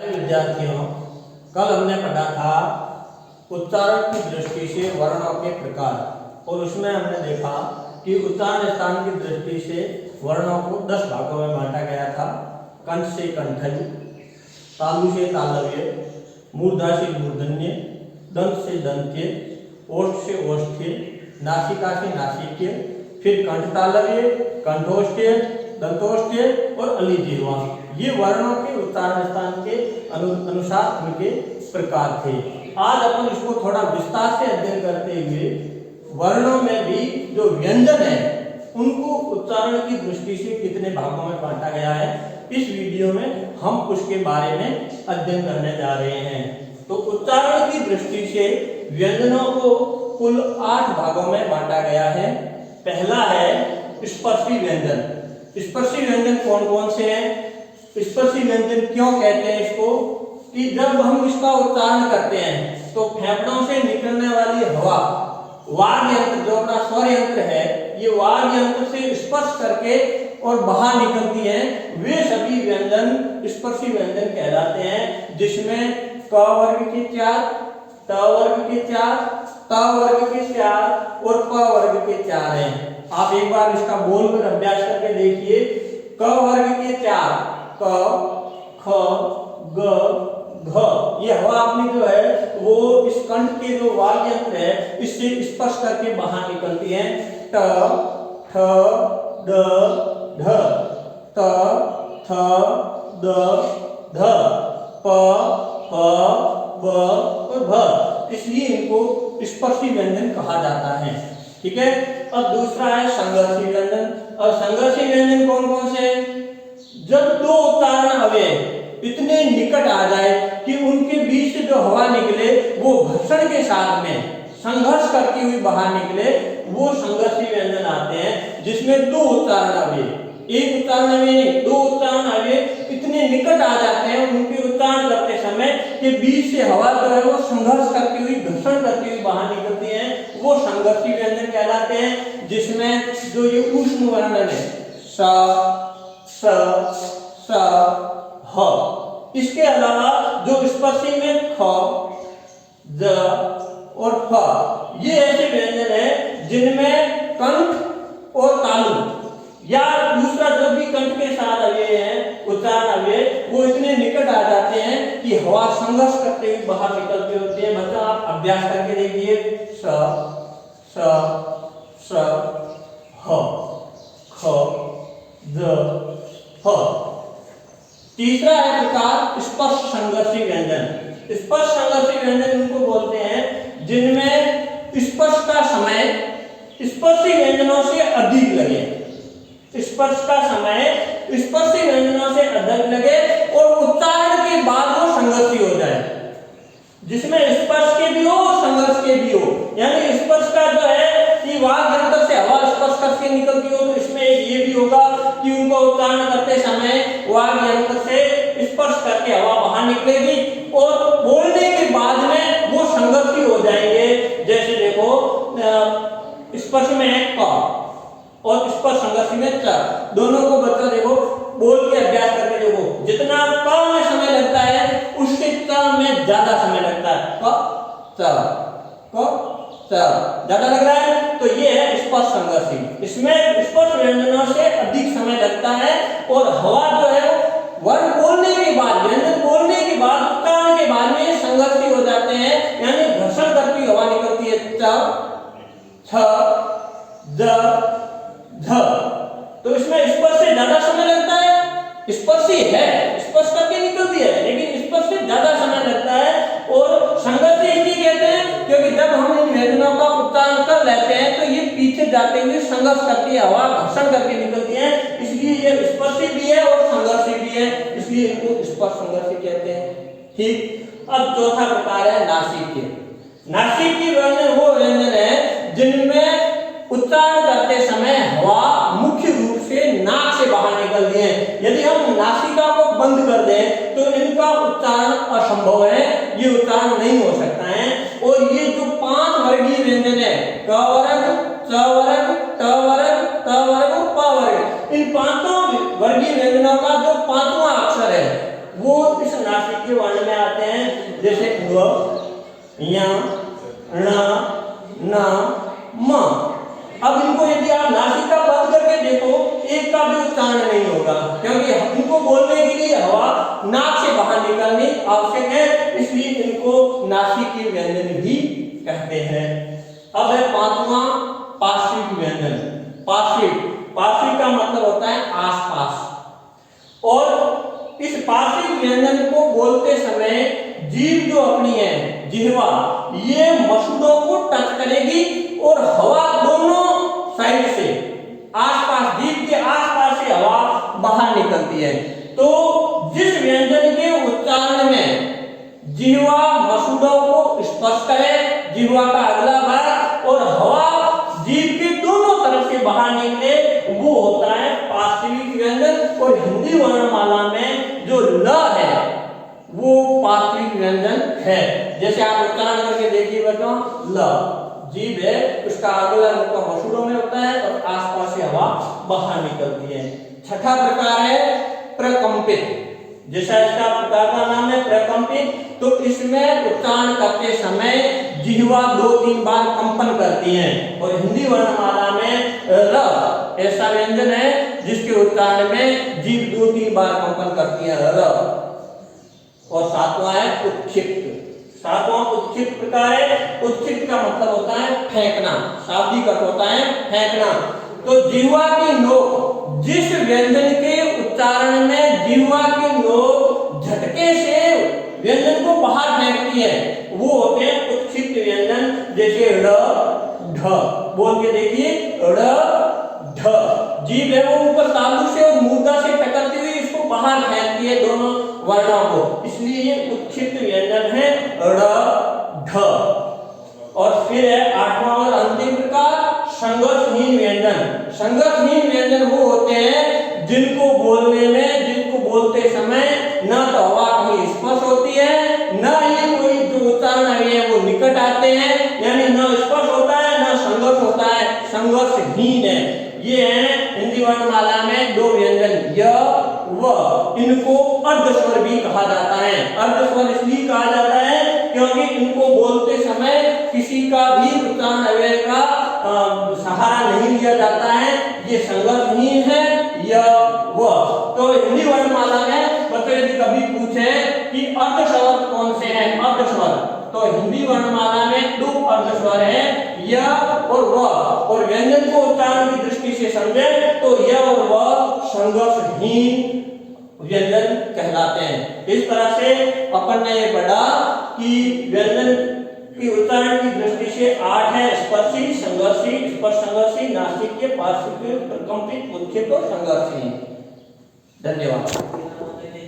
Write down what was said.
विद्यार्थियों, कल हमने पढ़ा था उच्चारण की दृष्टि से वर्णों के प्रकार और उसमें हमने देखा कि उच्चारण स्थान की दृष्टि से वर्णों को 10 भागों में बांटा गया था। कंठ से कंठज, तालु से तालव्य, मूर्धा से मूर्धन्य, दंत से दंत्य, ओष्ठ से ओष्ठ्य, नासिका से नासिक्य, फिर कंठ तालव्य, कंठोष्ठ्य, दंतोष्ठ्य और अलिजिह्वा। ये वर्णों के उच्चारण स्थान के अनुसार उनके प्रकार थे। आज अपन इसको थोड़ा विस्तार से अध्ययन करते हुए वर्णों में भी जो व्यंजन है उनको उच्चारण की दृष्टि से कितने भागों में बांटा गया है, इस वीडियो में हम उसके बारे में अध्ययन करने जा रहे हैं। तो उच्चारण की दृष्टि से व्यंजनों को कुल 8 भागों में बांटा गया है। पहला है स्पर्शी व्यंजन। स्पर्शी व्यंजन कौन कौन से हैं? स्पर्शी व्यंजन क्यों कहते हैं इसको? कि जब हम इसका उच्चारण करते हैं तो फेफड़ों से निकलने वाली हवा वाग यंत्र, जो अपना स्वर यंत्र है, ये वाग यंत्र से स्पर्श करके और बाहर निकलती हैं, वे सभी व्यंजन स्पर्शी व्यंजन कहलाते हैं। जिसमें क वर्ग के 4, त वर्ग के 4, त वर्ग के 4 और प वर्ग के 4 हैं। आप एक बार इसका बोलकर अभ्यास करके देखिए। क वर्ग के 4, क, ख, ग, घ, ये हवा अपनी जो है वो इस कंठ के जो वाग यंत्र है इससे स्पर्श करके बाहर निकलती है। ट, ठ, ड, ढ, त, थ, द, ध, प, फ, ब और भ। इसलिए इनको स्पर्शी व्यंजन कहा जाता है। ठीक है। अब दूसरा है संघर्षी व्यंजन। और संघर्षी व्यंजन कौन कौन से हैं? जब दो उच्चारण अवयव इतने निकट आ जाए कि उनके बीच से जो हवा निकले वो घर्षण के साथ में संघर्ष करती हुई बाहर निकले, वो संघर्षी व्यंजन आते हैं। जिसमें दो उच्चारण अवयव, एक उच्चारण अवयव, दो उच्चारण अवयव इतने निकट आ जाते हैं उनके उच्चारण करते समय के बीच से हवा जो है वो संघर्ष करती हुई, घर्षण करती हुई बाहर निकलती है, वो संघर्षी व्यंजन कहलाते हैं। जिसमें जो ये ऊष्म वर्णन है स, स, ह, इसके अलावा जो स्पर्शी में ख, ज और फ, ये ऐसे व्यंजन है जिनमें कंठ और तालु या दूसरा जो भी कंठ के साथ अवयव हैं, उच्चारण अवयव, वो इतने निकट आ जाते हैं कि हवा संघर्ष करते हुए बाहर निकलती होती है। मतलब आप अभ्यास करके देखिए। स, स, ह, ख, ज, ह। तीसरा है प्रकार स्पर्श संघर्षी व्यंजन। स्पर्श संघर्षी व्यंजन उनको बोलते हैं जिनमें स्पर्श का समय स्पर्शी व्यंजनों से अधिक लगे। स्पर्श का समय स्पर्शी व्यंजनों से अधिक लगे और उच्चारण के बाद वो संघर्षी हो जाए। जिसमें स्पर्श के भी हो और संघर्ष के भी हो। यानी स्पर्श का जो है कि वाग यंत्र से हवा स्पर्श करके निकलती हो, तो इसमें ये भी होगा कि उनको उच्चारण करते समय वाग यंत्र से स्पर्श करके हवा बाहर निकलेगी और बोलने के बाद में वो संघर्षी हो जाएंगे। जैसे देखो, स्पर्श में है क और स्पर्श संघर्षी में च। दोनों को बच्चा देखो बोल के अभ्यास करके देखो, जितना क में समय लगता है उसके च में ज्यादा समय लगता है। क, च ज्यादा लग रहा है, तो ये है स्पर्श संघर्षी। इसमें स्पर्श व्यंजनों से अधिक समय लगता है और हवा जो है वर्ण बोलने के बाद, व्यंजन बोलने के बाद, उच्चारण के बाद में संघर्षी हो जाते हैं, यानी घर्षण करती हवा निकलती है। च, छ, ज, झ। तो इसमें स्पर्श से ज्यादा समय लगता है। स्पर्शी है, स्पर्श करके निकलती है, लेकिन स्पर्श से ज्यादा समय लगता है। और संघर्षी इसलिए कहते हैं क्योंकि जब हम इन व्यंजनों का उच्चारण कर लेते हैं तो ये पीछे जाते हुए संघर्ष करती है, हवा घर्षण करके निकलती है, इसलिए ये स्पर्शी भी है और संघर्षी भी है, इसलिए इनको स्पर्श संघर्षी कहते हैं। ठीक। अब चौथा प्रकार है नासिकीय। नासिकीय व्यंजन वो व्यंजन है जिनमें उच्चारण करते समय हवा मुख्य रूप से नाक से बाहर निकलती है। यदि हम नासिका को बंद कर दें तो इनका उच्चारण असंभव है, ये उच्चारण नहीं हो सकता है। और ये जो 5 वर्गीय व्यंजन है, क वर्ग, च वर्ग, ट वर्ग, त वर्ग और प वर्ग, इन 5 वर्गीय व्यंजनों का जो 5वां अक्षर है वो इस नासिकीय के वर्ण में आते हैं, जैसे व, य, ण, न, म। अब इनको यदि आप नासिका बंद करके देखो, एक का भी उच्चारण नहीं होगा, क्योंकि इनको बोलने के लिए हवा नाक से बाहर निकलनी आवश्यक है, इसलिए इनको नासिकीय व्यंजन भी कहते हैं। अब है पांचवा पार्श्विक व्यंजन। पार्श्विक का मतलब होता है आसपास। और इस पार्श्विक व्यंजन को बोलते समय जीभ जो अपनी है, जिह्वा, ये मसूड़ों को टच करेगी और हवा दोनों साइड से आसपास, जीभ के आसपास से हवा बाहर निकलती है। तो जिस व्यंजन के उच्चारण में जिह्वा मसूड़ों को स्पर्श करे, जिह्वा का अगला भाग, और हवा जीभ के दोनों तरफ से बाहर निकले, वो होता है पार्श्विक व्यंजन। और हिंदी वर्णमाला में जो ल है वो पार्श्विक व्यंजन है। जैसे आप उच्चारण करके देखिए बच्चों, ल जीभ है, उसका अगला भाग मसूड़ों में होता है और आसपास से हवा बाहर निकलती है। छठा प्रकार है प्रकंपित। जैसा इसका प्रकार का नाम है प्रकंपित, तो इसमें उच्चारण करते समय जिह्वा 2-3 बार कंपन करती है। और हिंदी वर्णमाला में र ऐसा व्यंजन है जिसके उच्चारण में जीभ 2-3 बार कंपन करती है, र। और सातवां है उत्क्षिप्त। सातवां उत्क्षिप्त प्रकार है। उत्क्षिप्त का मतलब होता है फेंकना, शाब्दिक अर्थ होता है फेंकना। तो जिह्वा की नोक, जिस व्यंजन के उच्चारण में जिह्वा की नोक झटके से व्यंजन को बाहर फेंकती है, वो होते हैं उत्क्षिप्त व्यंजन। जैसे ड़, ढ, बोल के देखिए, ड़, ढ। जीभ है वो ऊपर तालु से और मूर्धा से टकराती हुई इसको बाहर फेंकती है, दोनों वर्णों को, इसलिए ये उत्क्षिप्त व्यंजन है ड़, ढ। और फिर है आठवां और अंतिम प्रकार संघर्षहीन व्यंजन। संघर्षहीन व्यंजन वो होते हैं जिनको बोलने में, जिनको बोलते समय न तो हवा कहीं स्पर्श होती है, न ही कोई जो उच्चारण है वो निकट आते हैं, यानी न स्पर्श होता है न संघर्ष होता है, संघर्षहीन है। ये है हिंदी वर्णमाला में 2 व्यंजन, य, व। इनको अर्धस्वर भी कहा जाता है। अर्धस्वर इसलिए कहा जाता है क्योंकि इनको बोलते समय किसी का भी उच्चारण अवयव का सहारा नहीं लिया जाता है, ये संघर्षहीन है, य, व। तो हिंदी वर्णमाला में बच्चों यदि कभी पूछे कि अर्धस्वर कौन से हैं, अर्धस्वर, तो हिंदी वर्णमाला में 2 अर्धस्वर है, य और व। और व्यंजन को उच्चारण की दृष्टि से समझे तो य और व संघर्षहीन व्यंजन कहलाते हैं। इस तरह से अपन ने ये पढ़ा कि व्यंजन की उच्चारण की दृष्टि से 8 है, स्पर्शी, संघर्षी, स्पर्श संघर्षी, नासिकीय, पार्श्विक, प्रकंपित, उत्क्षिप्त और संघर्षहीन। धन्यवाद।